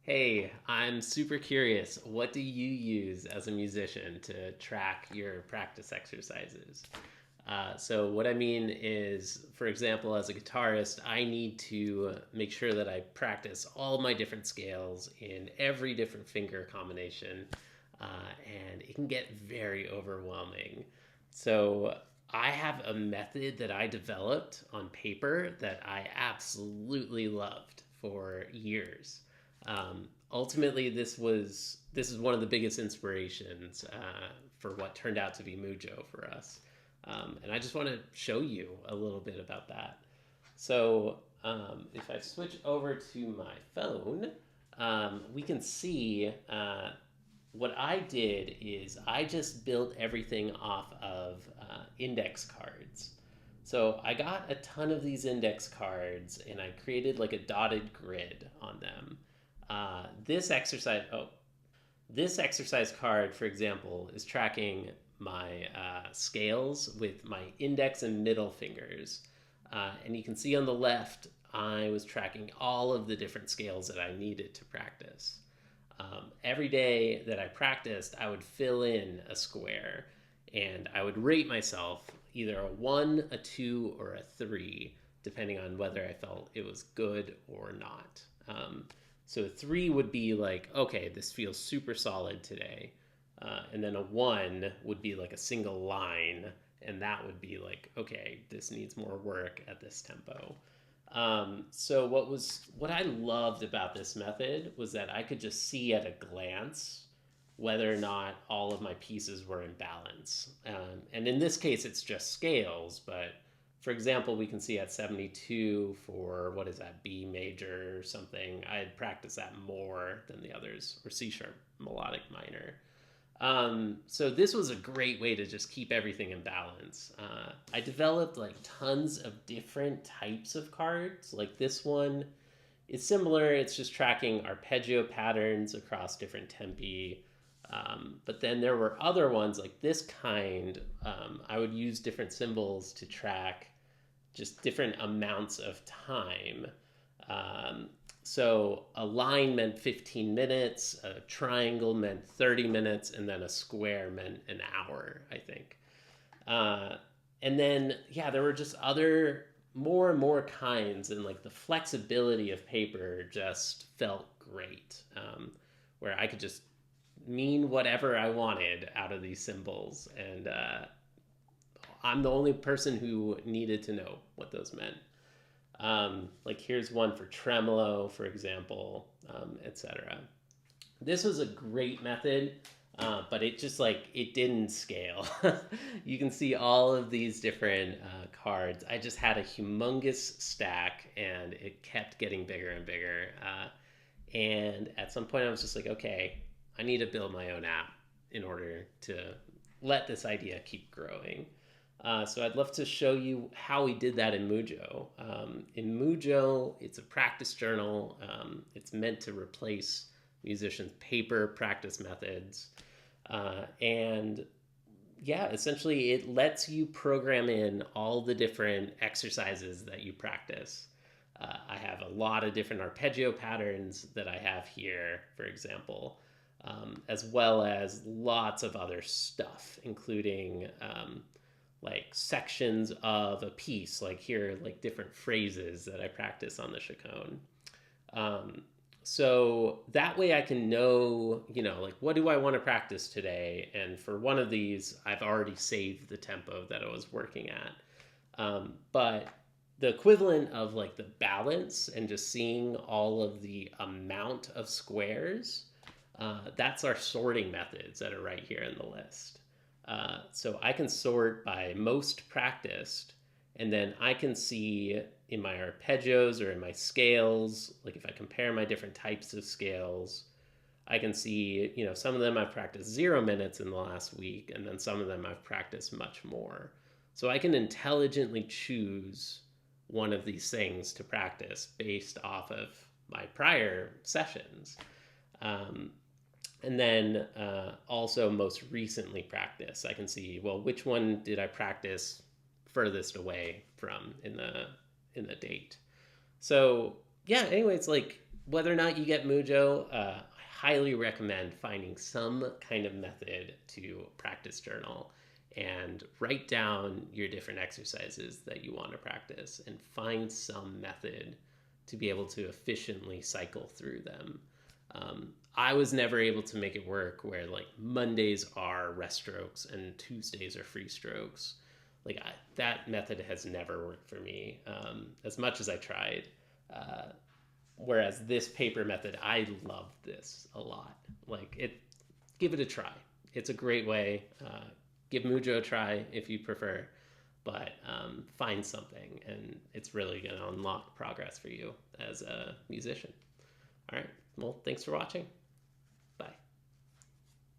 Hey, I'm super curious. What do you use as a musician to track your practice exercises? So, what I mean is, for example, as a guitarist, I need to make sure that I practice all my different scales in every different finger combination, and it can get very overwhelming. So, I have a method that I developed on paper that I absolutely loved for years. Ultimately, this is one of the biggest inspirations for what turned out to be Mujo for us, and I just want to show you a little bit about that. So if I switch over to my phone, we can see what I did is I just built everything off of index cards. So I got a ton of these index cards and I created like a dotted grid on them. This exercise card, for example, is tracking my scales with my index and middle fingers. And you can see on the left, I was tracking all of the different scales that I needed to practice. Every day that I practiced, I would fill in a square and I would rate myself either a 1, a 2, or a 3, depending on whether I felt it was good or not. So a 3 would be like, okay, this feels super solid today. And then a 1 would be like a single line, and that would be like, okay, this needs more work at this tempo. So what I loved about this method was that I could just see at a glance whether or not all of my pieces were in balance. And in this case, it's just scales, but for example, we can see at 72 for what is that, B major or something. I had practiced that more than the others, or C sharp melodic minor. So this was a great way to just keep everything in balance. I developed like tons of different types of cards. Like this one is similar. It's just tracking arpeggio patterns across different tempi. But then there were other ones like this kind. I would use different symbols to track just different amounts of time. Um, so a line meant 15 minutes, a triangle meant 30 minutes, and then a square meant an hour, I think. Uh, and then, yeah, there were just other more and more kinds, and like the flexibility of paper just felt great, where I could just mean whatever I wanted out of these symbols. And I'm the only person who needed to know what those meant. Like here's one for tremolo, for example, etc. This was a great method, but it just like it didn't scale. You can see all of these different cards. I just had a humongous stack, and it kept getting bigger and bigger. And at some point, I was just like, okay, I need to build my own app in order to let this idea keep growing. So I'd love to show you how we did that in Mujo. In Mujo, it's a practice journal. It's meant to replace musicians' paper practice methods. And yeah, essentially it lets you program in all the different exercises that you practice. I have a lot of different arpeggio patterns that I have here, for example, as well as lots of other stuff, including like sections of a piece, like here, like different phrases that I practice on the chaconne. Um, so that way I can know, like what do I want to practice today? And for one of these, I've already saved the tempo that I was working at. But the equivalent of like the balance and just seeing all of the amount of squares, that's our sorting methods that are right here in the list. So I can sort by most practiced, and then I can see in my arpeggios or in my scales, like if I compare my different types of scales, I can see, some of them I've practiced 0 minutes in the last week, and then some of them I've practiced much more. So I can intelligently choose one of these things to practice based off of my prior sessions. Um, and then also most recently practice. I can see, well, which one did I practice furthest away from in the date. So yeah, anyway, it's like whether or not you get Mujo, I highly recommend finding some kind of method to practice journal and write down your different exercises that you want to practice and find some method to be able to efficiently cycle through them. I was never able to make it work where like Mondays are rest strokes and Tuesdays are free strokes. That method has never worked for me, as much as I tried. Uh, Whereas this paper method, I love this a lot. Give it a try. It's a great way. Give Mujo a try if you prefer, but find something, and it's really going to unlock progress for you as a musician. All right. Well, thanks for watching.